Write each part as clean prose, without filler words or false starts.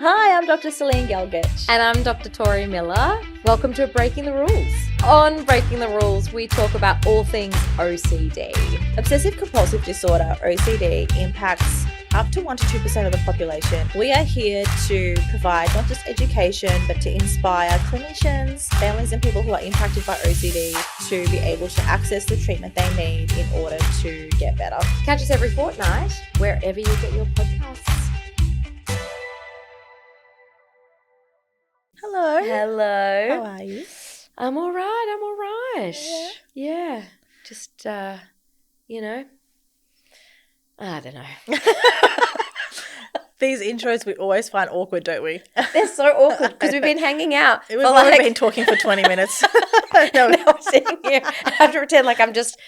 Hi, I'm Dr. Celine Gelgich. And I'm Dr. Tori Miller. Welcome to Breaking the Rules. On Breaking the Rules, we talk about all things OCD. Obsessive compulsive disorder, OCD, impacts up to 1 to 2% of the population. We are here to provide not just education, but to inspire clinicians, families and people who are impacted by OCD to be able to access the treatment they need in order to get better. Catch us every fortnight, wherever you get your podcasts. Hello. Hello. How are you? I'm all right. Yeah. Just, I don't know. These intros we always find awkward, don't we? They're so awkward because we've been hanging out. We've already been talking for 20 minutes. Now I'm sitting here. I have to pretend like I just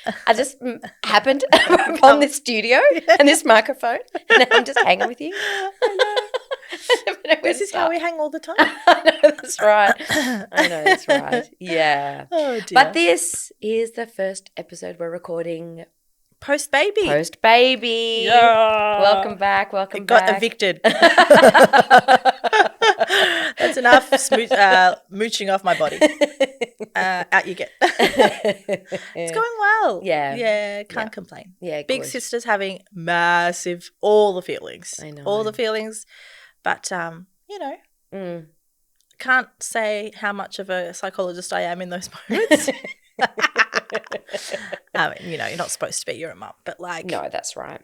happened upon this studio and this microphone, and I'm just hanging with you. I know. This is how we hang all the time. I know that's right. Yeah. Oh dear. But this is the first episode we're recording post baby. Yeah. Welcome back. It got evicted. That's enough mooching off my body. Out you get. It's going well. Yeah. Can't complain. Yeah. Big sister's having massive, all the feelings. I know. All the feelings. But, can't say how much of a psychologist I am in those moments. You're not supposed to be. You're a mum. But no, that's right.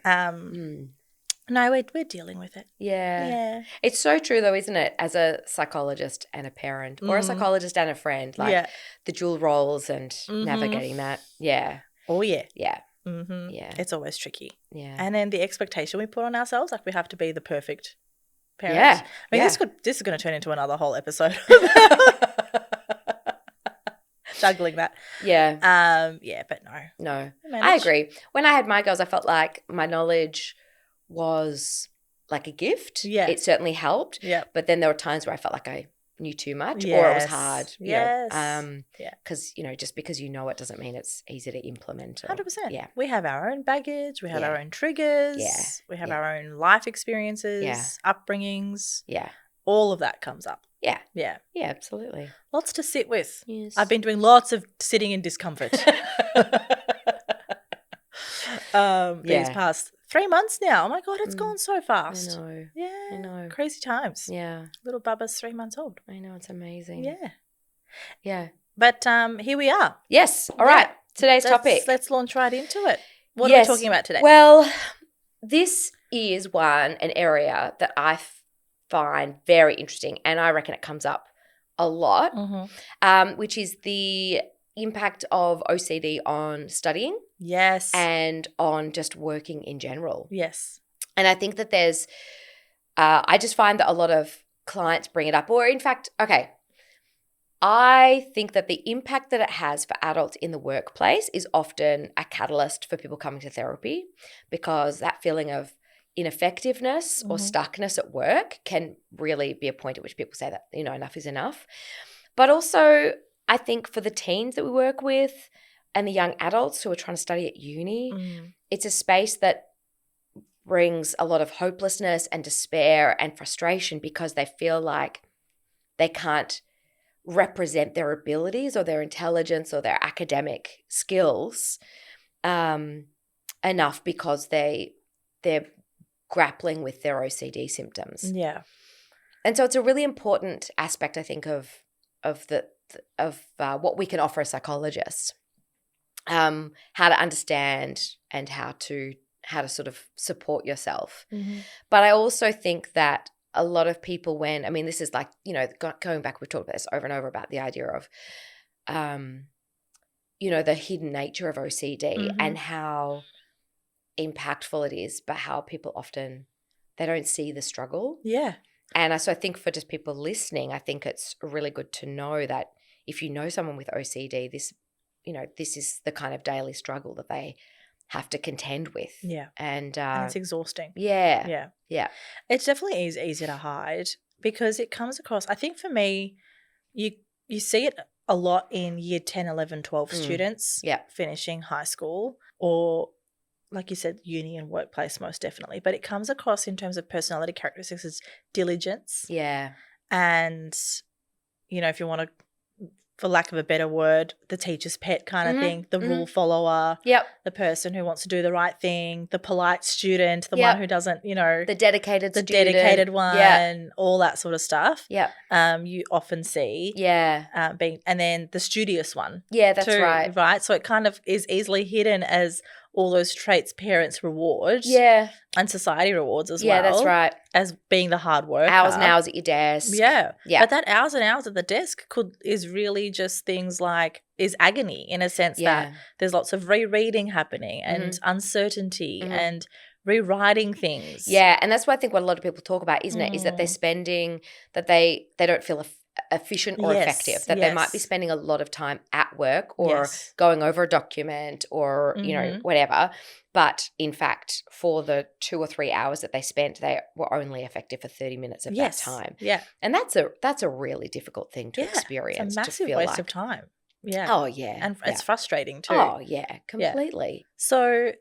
No, we're dealing with it. Yeah. It's so true though, isn't it? As a psychologist and a parent or a psychologist and a friend, the dual roles and navigating that. Yeah. Oh, yeah. Yeah. Mm-hmm. Yeah. It's always tricky. Yeah. And then the expectation we put on ourselves, we have to be the perfect parent. Yeah. This is going to turn into another whole episode. Juggling that. Yeah. But no. I agree. When I had my girls, I felt like my knowledge was like a gift. Yeah. It certainly helped. Yeah. But then there were times where I felt like I knew too much or it was hard. Because, just because you know it doesn't mean it's easy to implement. 100%. Yeah. We have our own baggage. We have our own triggers. Yeah. We have our own life experiences, upbringings. Yeah. All of that comes up. Yeah. Yeah. Yeah, absolutely. Lots to sit with. Yes. I've been doing lots of sitting in discomfort. These past 3 months now. Oh my God, it's gone so fast. I know. Yeah. I know. Crazy times. Yeah. Little Bubba's 3 months old. I know, it's amazing. Yeah. Yeah. But here we are. Yes. All right. Today's topic. Let's launch right into it. What are we talking about today? Well, this is an area that I find very interesting, and I reckon it comes up a lot, which is the impact of OCD on studying. Yes. And on just working in general. Yes. And I think that there's I just find that a lot of clients bring it up, or in fact, I think that the impact that it has for adults in the workplace is often a catalyst for people coming to therapy, because that feeling of ineffectiveness or stuckness at work can really be a point at which people say that, enough is enough. But also, I think for the teens that we work with and the young adults who are trying to study at uni, it's a space that brings a lot of hopelessness and despair and frustration because they feel like they can't represent their abilities or their intelligence or their academic skills enough because they're grappling with their OCD symptoms. Yeah. And so it's a really important aspect, I think, of what we can offer a psychologist, how to understand and how to sort of support yourself. But I also think that a lot of people this is going back, we've talked about this over and over about the idea of, the hidden nature of OCD and how impactful it is, but how people often, they don't see the struggle. Yeah. And so I think for just people listening, I think it's really good to know that if you know someone with OCD, this is the kind of daily struggle that they have to contend with. Yeah. And it's exhausting. Yeah. Yeah. Yeah. It definitely is easy to hide because it comes across, I think for me, you see it a lot in year 10, 11, 12 students finishing high school, or like you said, uni and workplace most definitely, but it comes across in terms of personality characteristics as diligence. Yeah. And, if you want to, for lack of a better word, the teacher's pet kind of thing, the rule follower, the person who wants to do the right thing, the polite student, the one who doesn't, the dedicated the student. dedicated one, all that sort of stuff. Yeah. You often see. Yeah. And then the studious one. Yeah, that's too, right. Right. So it kind of is easily hidden as all those traits parents reward. Yeah. And society rewards as well. Yeah, that's right. As being the hard worker. Hours and hours at your desk. Yeah. Yeah. But that hours and hours at the desk is really just things like is agony in a sense that there's lots of rereading happening and uncertainty and rewriting things. Yeah, and that's what I think what a lot of people talk about, isn't it, is that they're spending, that they don't feel efficient or effective, that they might be spending a lot of time at work or going over a document or, whatever. But in fact, for the 2 or 3 hours that they spent, they were only effective for 30 minutes of that time. Yeah. And that's a really difficult thing to experience. It's a massive waste of time. Yeah. Oh, yeah. And it's frustrating too. Oh, yeah, completely. Yeah. So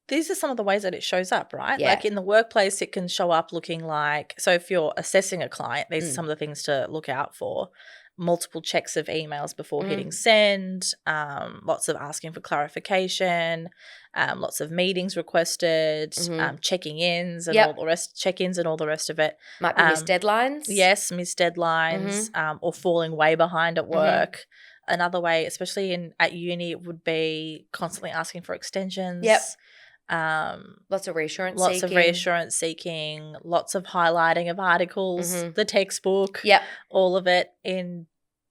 these are some of the ways that it shows up, right? Yeah. Like in the workplace, it can show up looking like, so if you're assessing a client, these are some of the things to look out for. Multiple checks of emails before hitting send, lots of asking for clarification, lots of meetings requested, check-ins and all the rest of it. Might be missed deadlines. Yes, missed deadlines, or falling way behind at work. Another way, especially at uni, would be constantly asking for extensions. Yep. Lots of reassurance seeking, lots of highlighting of articles, the textbook, all of it. In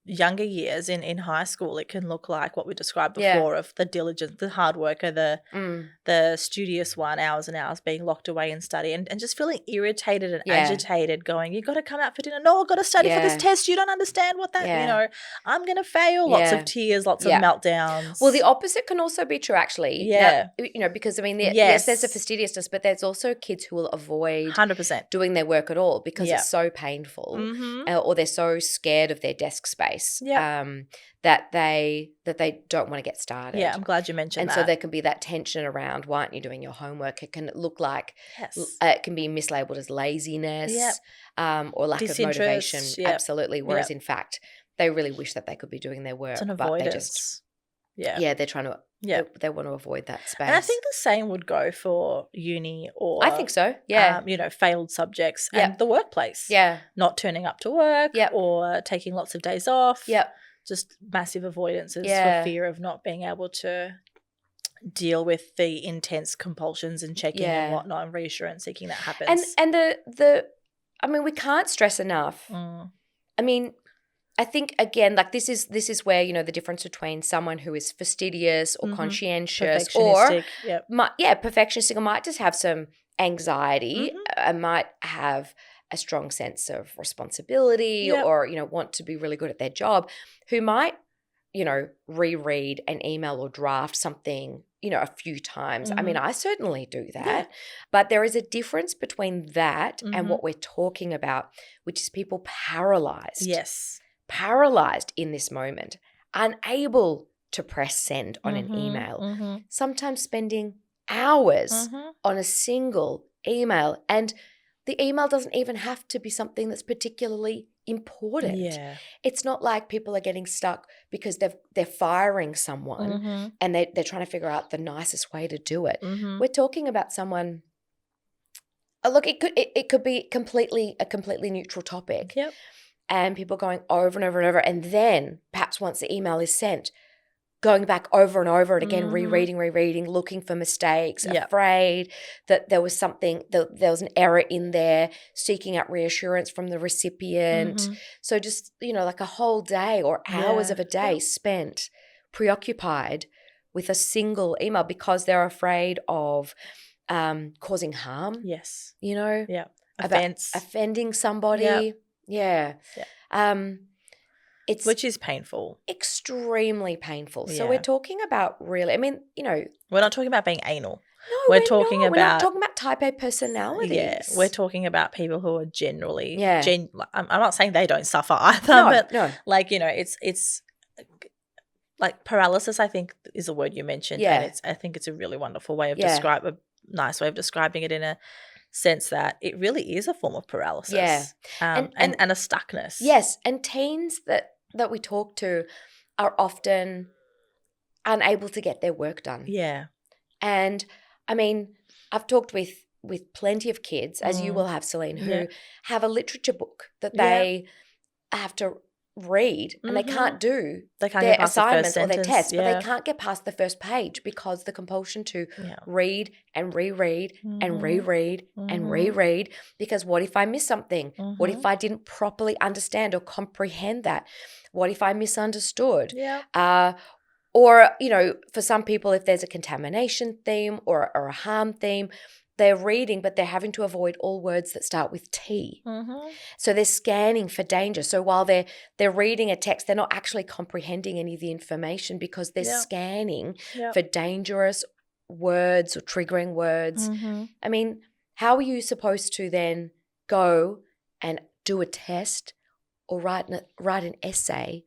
younger years, in high school, it can look like what we described before of the diligent, the hard worker, the studious one, hours and hours being locked away in study and just feeling irritated and agitated, going, you got to come out for dinner. No, I've got to study for this test. You don't understand what that, I'm going to fail. Lots of tears, lots of meltdowns. Well, the opposite can also be true, actually. Yeah. Now, because, I mean, yes, there's a fastidiousness, but there's also kids who will avoid 100% doing their work at all because it's so painful or they're so scared of their desk space that they don't want to get started. Yeah, I'm glad you mentioned that. And so there can be that tension around, why aren't you doing your homework? It can look like it can be mislabeled as laziness or lack of motivation. Absolutely. Whereas in fact, they really wish that they could be doing their work. It's an but avoidance. They just they're trying to they want to avoid that space. And I think the same would go for uni or I think so. Yeah. Failed subjects and the workplace. Yeah. Not turning up to work or taking lots of days off. Yeah. Just massive avoidances for fear of not being able to deal with the intense compulsions and checking and whatnot and reassurance seeking that happens. And the I mean, we can't stress enough. I mean, I think, again, like this is where, the difference between someone who is fastidious or conscientious or perfectionistic or might just have some anxiety and might have a strong sense of responsibility or, want to be really good at their job, who might, reread an email or draft something, a few times. I mean, I certainly do that. Yeah. But there is a difference between that and what we're talking about, which is people paralyzed. Yes. Paralyzed in this moment, unable to press send on an email, sometimes spending hours on a single email. And the email doesn't even have to be something that's particularly important. Yeah. It's not like people are getting stuck because they're firing someone and they're trying to figure out the nicest way to do it. We're talking about someone, look, it could be a completely neutral topic. Yep. And people going over and over and over, and then perhaps once the email is sent, going back over and over and again, rereading, looking for mistakes, afraid that there was something, there was an error in there, seeking out reassurance from the recipient. So just, like a whole day or hours of a day spent preoccupied with a single email because they're afraid of causing harm. Yes. Offending somebody. Yeah. Which is painful. Extremely painful. So we're talking about really, I mean, we're not talking about being anal. No, we're not talking about type A personalities. Yeah, we're talking about people who are generally, I'm not saying they don't suffer either, but it's like paralysis, I think, is a word you mentioned. Yeah. And I think it's a really wonderful way of Yeah. a nice way of describing it, in a sense that it really is a form of paralysis. Yeah. And a stuckness. Yes. And teens that we talk to are often unable to get their work done. Yeah. And I mean, I've talked with plenty of kids, as you will have, Celine, who have a literature book that they have to read, and they can't do their assignments or their tests, but they can't get past the first page because the compulsion to read and reread and reread and reread, because what if I miss something? What if I didn't properly understand or comprehend that? What if I misunderstood? Or, you know, for some people, if there's a contamination theme or a harm theme, they're reading, but they're having to avoid all words that start with T. So they're scanning for danger. So while they're reading a text, they're not actually comprehending any of the information because they're scanning for dangerous words or triggering words. I mean, how are you supposed to then go and do a test or write an essay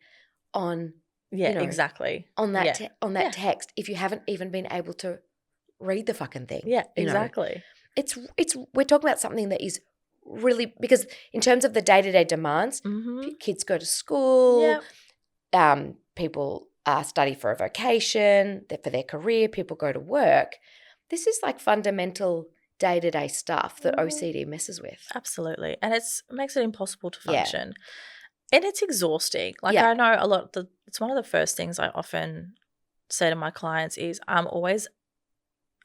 on exactly on that text if you haven't even been able to read the fucking thing? Exactly. It's we're talking about something that is really, because in terms of the day-to-day demands, kids go to school, people study for a vocation, for their career, people go to work. This is like fundamental day-to-day stuff that OCD messes with. Absolutely. And it makes it impossible to function. And it's exhausting. Like I know it's one of the first things I often say to my clients is I'm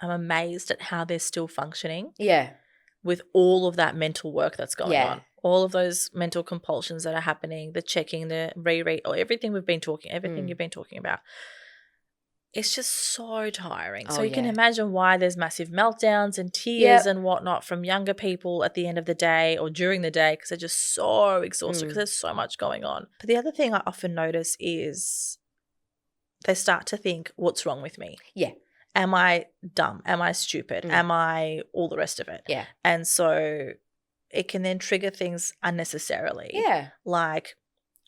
amazed at how they're still functioning. With all of that mental work that's going on. All of those mental compulsions that are happening, the checking, the reread, or everything you've been talking about. It's just so tiring. So you can imagine why there's massive meltdowns and tears and whatnot from younger people at the end of the day or during the day, because they're just so exhausted because there's so much going on. But the other thing I often notice is they start to think, what's wrong with me? Am I dumb? Am I stupid? Am I all the rest of it? And so it can then trigger things unnecessarily. Like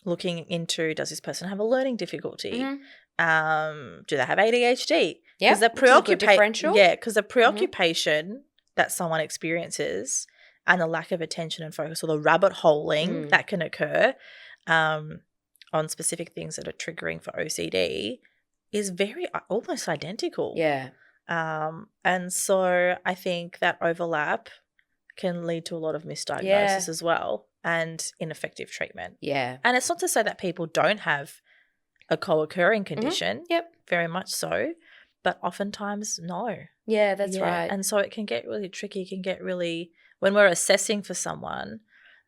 looking into, does this person have a learning difficulty? Do they have ADHD? Because the because the preoccupation that someone experiences and the lack of attention and focus, or the rabbit holing that can occur on specific things that are triggering for OCD is very almost identical. And so I think that overlap can lead to a lot of misdiagnosis as well, and ineffective treatment. And it's not to say that people don't have a co-occurring condition. Very much so. But oftentimes, no. That's right. And so it can get really tricky. It can get really, when we're assessing for someone,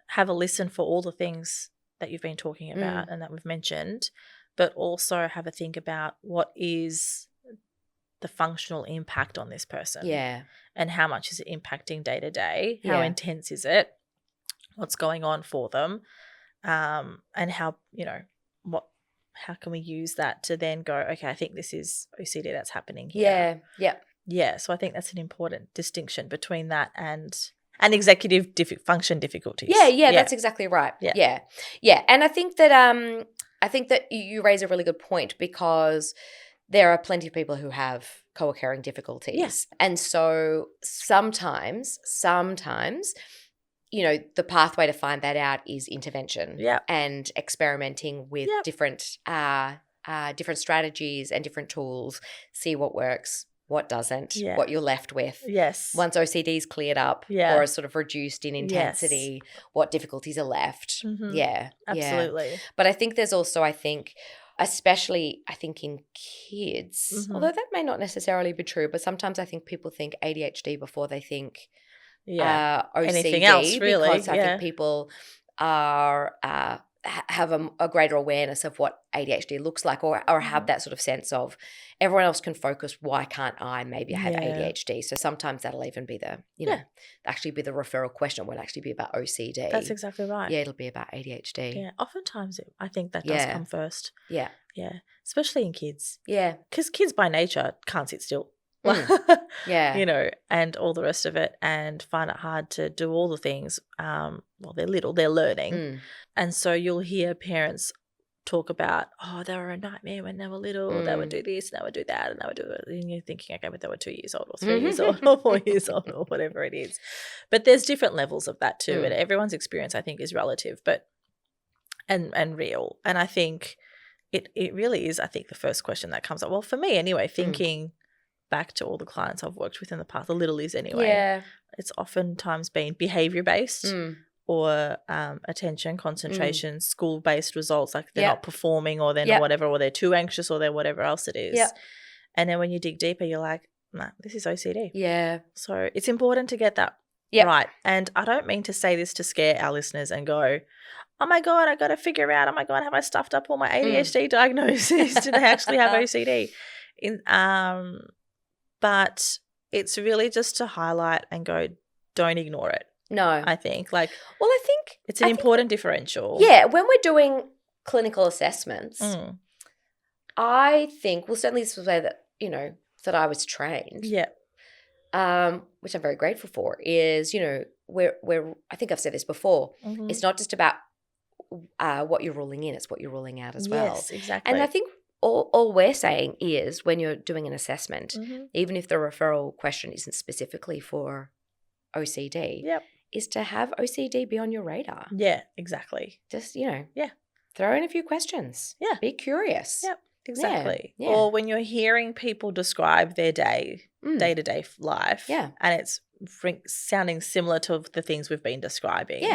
have a listen for all the things that you've been talking about and that we've mentioned, but also have a think about what is the functional impact on this person. And how much is it impacting day to day? How intense is it? What's going on for them? And how, how can we use that to then go, okay, I think this is OCD that's happening here. So I think that's an important distinction between that and executive function difficulties. That's exactly right. And I think that you raise a really good point, because there are plenty of people who have co-occurring difficulties. And so sometimes, the pathway to find that out is intervention and experimenting with different strategies and different tools, see what works, what doesn't, what you're left with. Once OCD is cleared up or is sort of reduced in intensity, what difficulties are left. Absolutely. But I think there's also, especially in kids, although that may not necessarily be true, but sometimes I think people think ADHD before they think OCD. Anything else, really. Because I think people are have a greater awareness of what ADHD looks like, or have that sort of sense of everyone else can focus, why can't I? Maybe I have ADHD. So sometimes that'll even be actually be the referral question. It won't actually be about OCD. That's exactly right. It'll be about ADHD. Oftentimes I think that does come first. Especially in kids. Because kids by nature can't sit still. And all the rest of it, and find it hard to do all the things. They're little, they're learning. And so you'll hear parents talk about, oh, they were a nightmare when they were little. They would do this, and they would do that, and they would do it. And you're thinking, okay, but they were 2 years old or 3 years old or 4 years old or whatever it is. But there's different levels of that too. And everyone's experience, I think, is relative and real. And I think it really is, I think, the first question that comes up. Well, for me anyway, thinking back to all the clients I've worked with in the past, the little is anyway, it's oftentimes been behavior-based or attention, concentration, school-based results, like they're not performing or they're not whatever, or they're too anxious or they're whatever else it is. And then when you dig deeper, you're like, nah, this is OCD. Yeah. So it's important to get that right. And I don't mean to say this to scare our listeners and go, oh, my God, I got to figure out, oh, my God, have I stuffed up all my ADHD diagnoses? Do they actually have OCD? But it's really just to highlight and go, don't ignore it. No. I think. Like, well, I think it's an important differential. Yeah. When we're doing clinical assessments, I think, well, certainly this was the way that, you know, that I was trained. Yeah. Which I'm very grateful for, is, you know, we're I think I've said this before, it's not just about what you're ruling in, it's what you're ruling out as well. Yes, exactly. And I think all we're saying is, when you're doing an assessment, even if the referral question isn't specifically for OCD, is to have OCD be on your radar. Yeah, exactly. Just, you know, throw in a few questions. Yeah. Be curious. Yep, exactly. Yeah. Or when you're hearing people describe their day-to-day life, and it's sounding similar to the things we've been describing,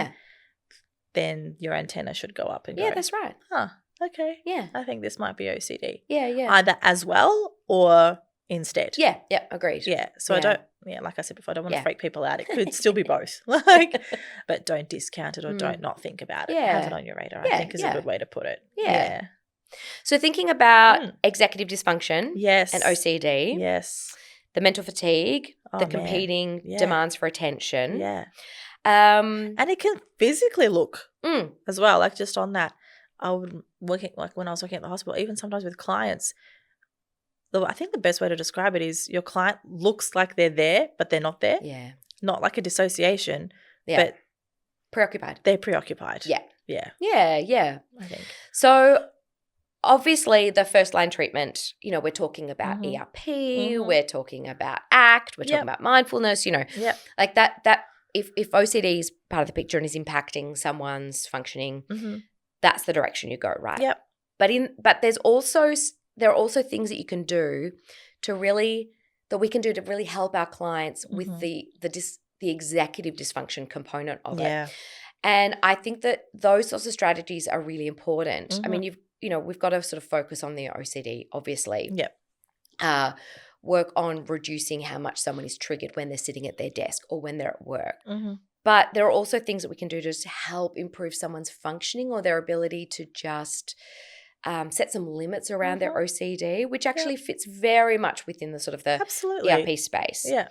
then your antenna should go up and go, that's right. Huh, okay. Yeah. I think this might be OCD. Yeah. Either as well or instead. Yeah, agreed. Yeah. So I don't, like I said before, I don't want to freak people out. It could still be both. But don't discount it or don't not think about it. Have it on your radar, I think is a good way to put it. Yeah. So thinking about executive dysfunction and OCD. Yes. The mental fatigue, the competing demands for attention. Yeah. And it can physically look as well. Like, just on that, when I was working at the hospital, even sometimes with clients, I think the best way to describe it is your client looks like they're there, but they're not there. Yeah. Not like a dissociation, but preoccupied. They're preoccupied. Yeah. I think. So obviously the first line treatment, you know, we're talking about ERP, we're talking about ACT, we're talking about mindfulness, you know. Like that if OCD is part of the picture and is impacting someone's functioning, that's the direction you go, right? Yep. But there are also things that you can do to really help our clients with the executive dysfunction component of it. And I think that those sorts of strategies are really important. I mean, we've got to sort of focus on the OCD, obviously. Yep. Work on reducing how much someone is triggered when they're sitting at their desk or when they're at work. But there are also things that we can do to just help improve someone's functioning or their ability to just set some limits around their OCD, which actually fits very much within the sort of the ERP space. Yeah.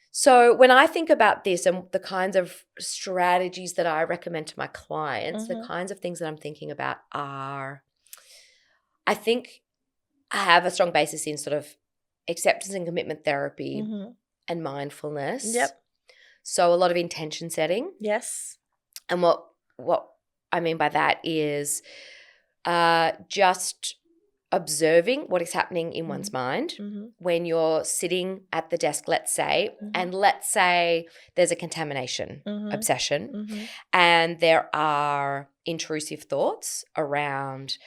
So when I think about this and the kinds of strategies that I recommend to my clients, the kinds of things that I'm thinking about are, I think I have a strong basis in sort of acceptance and commitment therapy and mindfulness. Yep. So a lot of intention setting. Yes. And what I mean by that is just observing what is happening in one's mind when you're sitting at the desk, let's say, and let's say there's a contamination obsession and there are intrusive thoughts around,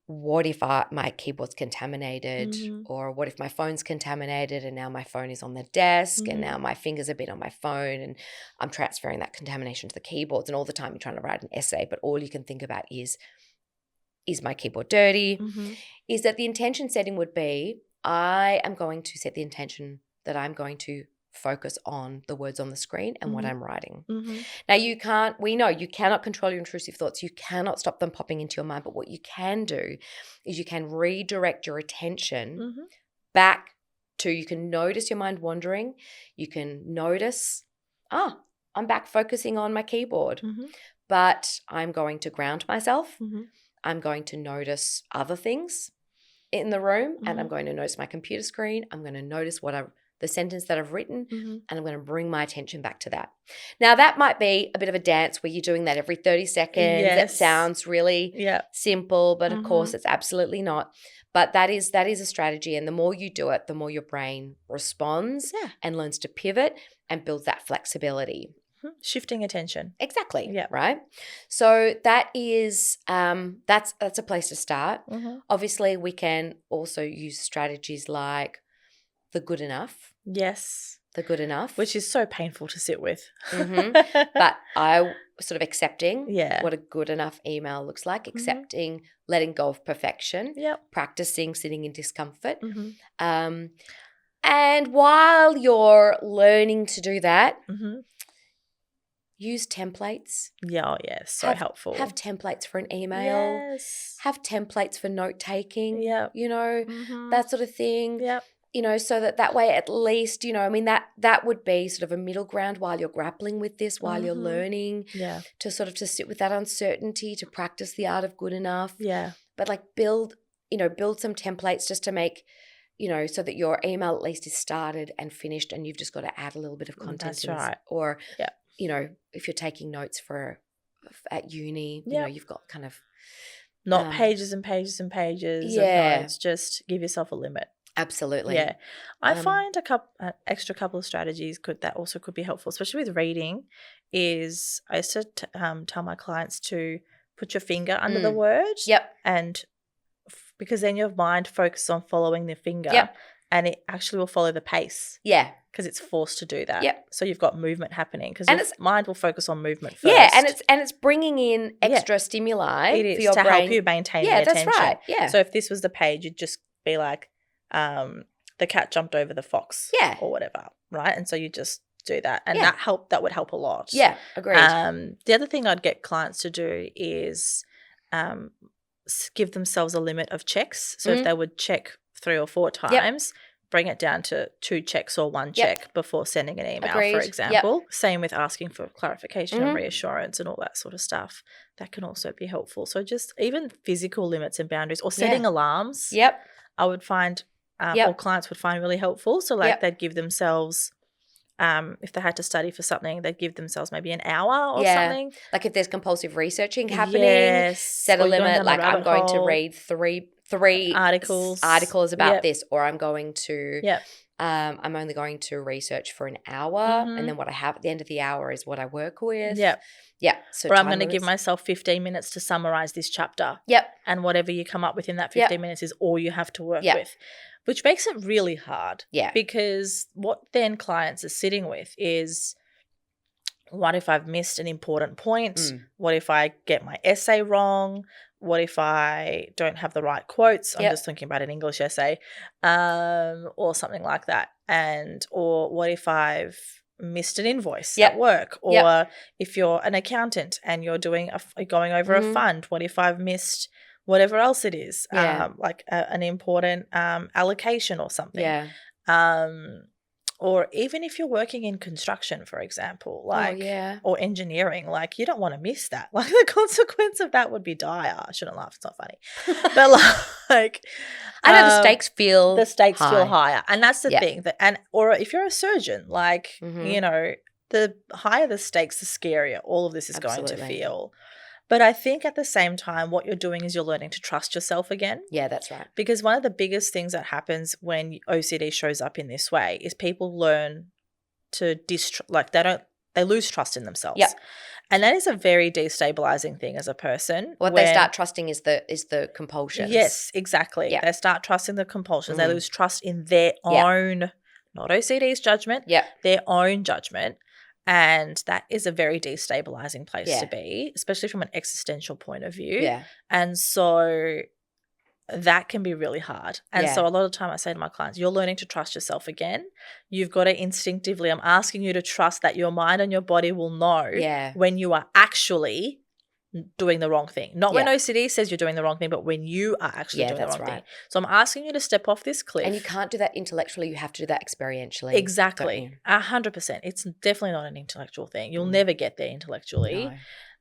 what if my keyboard's contaminated, or what if my phone's contaminated and now my phone is on the desk and now my fingers have been on my phone and I'm transferring that contamination to the keyboards, and all the time you're trying to write an essay but all you can think about is my keyboard dirty? Is that the intention setting would be, I am going to set the intention that I'm going to focus on the words on the screen and what I'm writing. Now we know you cannot control your intrusive thoughts. You cannot stop them popping into your mind. But what you can do is you can redirect your attention back to, you can notice your mind wandering. You can notice, I'm back focusing on my keyboard, but I'm going to ground myself. I'm going to notice other things in the room and I'm going to notice my computer screen. I'm going to notice what I the sentence that I've written, Mm-hmm. and I'm going to bring my attention back to that. Now, that might be a bit of a dance where you're doing that every 30 seconds. It Yes. sounds really Yeah. simple, but of Mhm. course it's absolutely not. But that is a strategy, and the more you do it, the more your brain responds Yeah. and learns to pivot and builds that flexibility. Shifting attention. Exactly. Yeah. Right. So that is that's a place to start. Mm-hmm. Obviously, we can also use strategies like the good enough. Yes. The good enough. Which is so painful to sit with. Mm-hmm. But I sort of accepting Yeah. what a good enough email looks like, accepting letting go of perfection, Yep. practicing sitting in discomfort. Mm-hmm. And while you're learning to do that, Mm-hmm. use templates. Yeah, oh yeah, so helpful. Have templates for an email. Yes. Have templates for note taking. Yep. You know, Mm-hmm. that sort of thing. Yep. You know, so that way at least, you know, I mean, that would be sort of a middle ground while you're grappling with this, while you're learning. Yeah. To sort of to sit with that uncertainty, to practice the art of good enough. Yeah. But like build some templates just to make, you know, so that your email at least is started and finished, and you've just got to add a little bit of content. That's right. Or, yeah. You know, if you're taking notes at uni, you know, you've got kind of. Not pages and pages and pages of notes. Just give yourself a limit. Absolutely. Yeah. I find extra couple of strategies could be helpful, especially with reading, is I used to tell my clients to put your finger under the word. Yep. And because then your mind focuses on following the finger. Yep. And it actually will follow the pace. Yeah. Because it's forced to do that. Yep. So you've got movement happening because your mind will focus on movement first. Yeah, and it's bringing in extra stimuli it is, for your to brain. help you maintain the that's attention. right. Yeah. So if this was the page, you'd just be like, the cat jumped over the fox. Yeah. Or whatever, right? And so you just do that. And Yeah. that would help a lot. Yeah, agreed. The other thing I'd get clients to do is give themselves a limit of checks. So if they would check 3 or 4 times, bring it down to 2 checks or 1 check before sending an email, Agreed. for example. Same with asking for clarification and reassurance and all that sort of stuff. That can also be helpful. So just even physical limits and boundaries, or setting alarms. Yep. I would find or clients would find really helpful. So like they'd give themselves if they had to study for something, they'd give themselves maybe an hour or something. Like if there's compulsive researching happening, set a Or you're going limit. down the Like I'm rabbit going to hole. read three articles about this, or I'm going to I'm only going to research for an hour, and then what I have at the end of the hour is what I work with. So or I'm going to give myself 15 minutes to summarize this chapter. And whatever you come up with in that 15 minutes is all you have to work with, which makes it really hard. Because what then clients are sitting with is, what if I've missed an important point? What if I get my essay wrong? What if I don't have the right quotes? I'm just thinking about an English essay, or something like that. Or what if I've missed an invoice at work? Or if you're an accountant and you're going over a fund, what if I've missed whatever else it is, like an important allocation or something? Or even if you're working in construction, for example, or engineering, like you don't want to miss that. Like the consequence of that would be dire. I shouldn't laugh; it's not funny. But like, I know the stakes feel higher, and that's the thing. Or if you're a surgeon, like you know, the higher the stakes, the scarier all of this is going to feel. But I think at the same time, what you're doing is you're learning to trust yourself again. Yeah, that's right. Because one of the biggest things that happens when OCD shows up in this way is people learn to they lose trust in themselves. And that is a very destabilizing thing as a person. What they start trusting is the compulsions. Yes, exactly. They start trusting the compulsions. They lose trust in their own, not OCD's judgment, their own judgment. And that is a very destabilizing place to be, especially from an existential point of view. And so that can be really hard. And so a lot of the time I say to my clients, you're learning to trust yourself again. You've got to instinctively, I'm asking you to trust that your mind and your body will know when you are actually doing the wrong thing. Not when OCD says you're doing the wrong thing, but when you are actually doing the wrong thing. So I'm asking you to step off this cliff. And you can't do that intellectually. You have to do that experientially. Exactly. 100%. It's definitely not an intellectual thing. You'll never get there intellectually. No.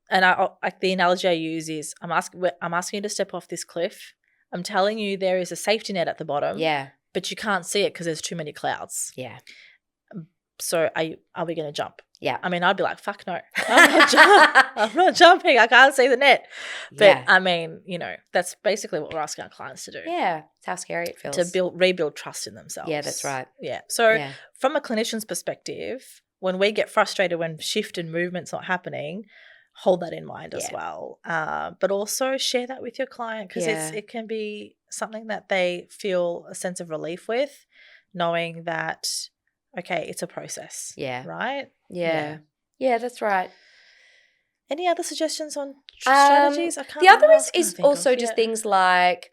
And the analogy I use is I'm asking you to step off this cliff. I'm telling you there is a safety net at the bottom. but you can't see it because there's too many clouds. Yeah. So are we going to jump? Yeah. I mean, I'd be like, fuck no. I'm not jumping. I can't see the net. But Yeah. I mean, that's basically what we're asking our clients to do. Yeah. It's how scary it feels. To rebuild trust in themselves. Yeah, that's right. Yeah. So Yeah. from a clinician's perspective, when we get frustrated when shift and movement's not happening, hold that in mind as well. But also share that with your client because it can be something that they feel a sense of relief with, knowing that, okay, it's a process. Yeah. Right? Yeah. Yeah, that's right. Any other suggestions on strategies? The other is also just things like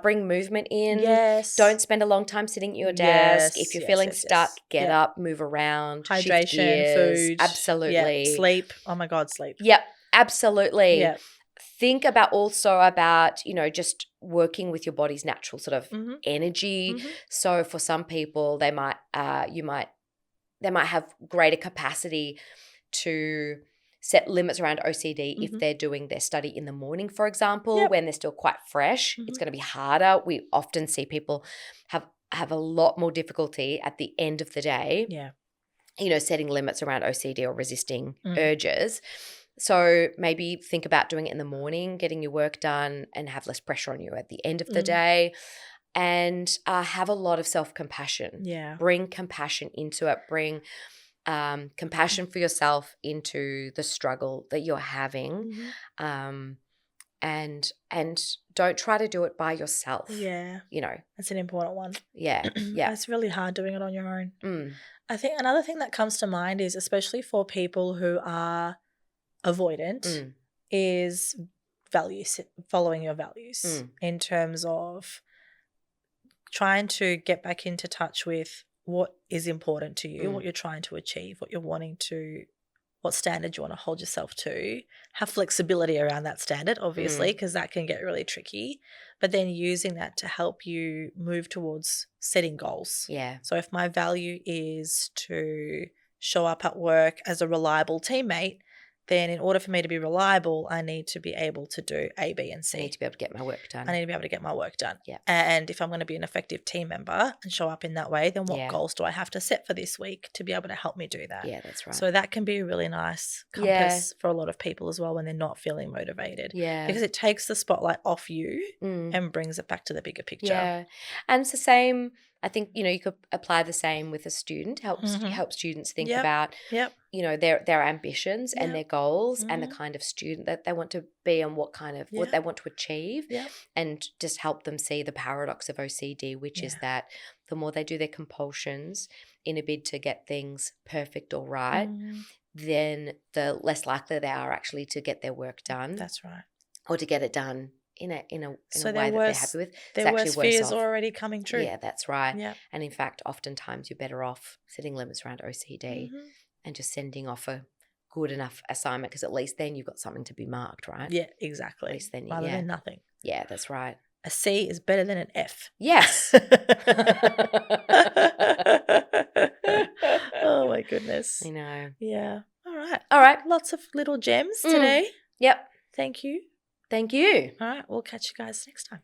bring movement in. Yes. Don't spend a long time sitting at your desk. If you're feeling stuck, get up, move around. Hydration, shift gears. food. Absolutely. Yeah. Sleep. Oh my God, sleep. Yep, absolutely. Yeah. Think about just working with your body's natural sort of energy. Mm-hmm. So for some people, they might have greater capacity to set limits around OCD if they're doing their study in the morning, for example, when they're still quite fresh. It's going to be harder. We often see people have a lot more difficulty at the end of the day, setting limits around OCD or resisting urges. So maybe think about doing it in the morning, getting your work done and have less pressure on you at the end of the day. And have a lot of self-compassion. Yeah. Bring compassion into it. Bring compassion for yourself into the struggle that you're having. And don't try to do it by yourself. Yeah. That's an important one. Yeah. Yeah. It's really hard doing it on your own. I think another thing that comes to mind is, especially for people who are avoidant, is following your values in terms of trying to get back into touch with what is important to you, what you're trying to achieve, what standard you want to hold yourself to. Have flexibility around that standard, obviously, because that can get really tricky. But then using that to help you move towards setting goals. Yeah. So if my value is to show up at work as a reliable teammate, then in order for me to be reliable, I need to be able to do A, B, and C. I need to be able to get my work done. Yeah. And if I'm going to be an effective team member and show up in that way, then what goals do I have to set for this week to be able to help me do that? Yeah, that's right. So that can be a really nice compass for a lot of people as well when they're not feeling motivated. Yeah. Because it takes the spotlight off you and brings it back to the bigger picture. Yeah. And it's the same, I think, you could apply the same with a student, help students think about their ambitions and their goals and the kind of student that they want to be and what they want to achieve, and just help them see the paradox of OCD, which is that the more they do their compulsions in a bid to get things perfect or right, then the less likely they are actually to get their work done. That's right. Or to get it done in a way that they're happy with. Their worst fears are already coming true. Yeah, that's right. Yeah. And in fact, oftentimes you're better off setting limits around OCD and just sending off a good enough assignment, because at least then you've got something to be marked, right? Yeah, exactly. At least then, rather than nothing. Yeah, that's right. A C is better than an F. Yes. Oh my goodness. I know. Yeah. All right. Lots of little gems today. Yep. Thank you. Thank you. All right. We'll catch you guys next time.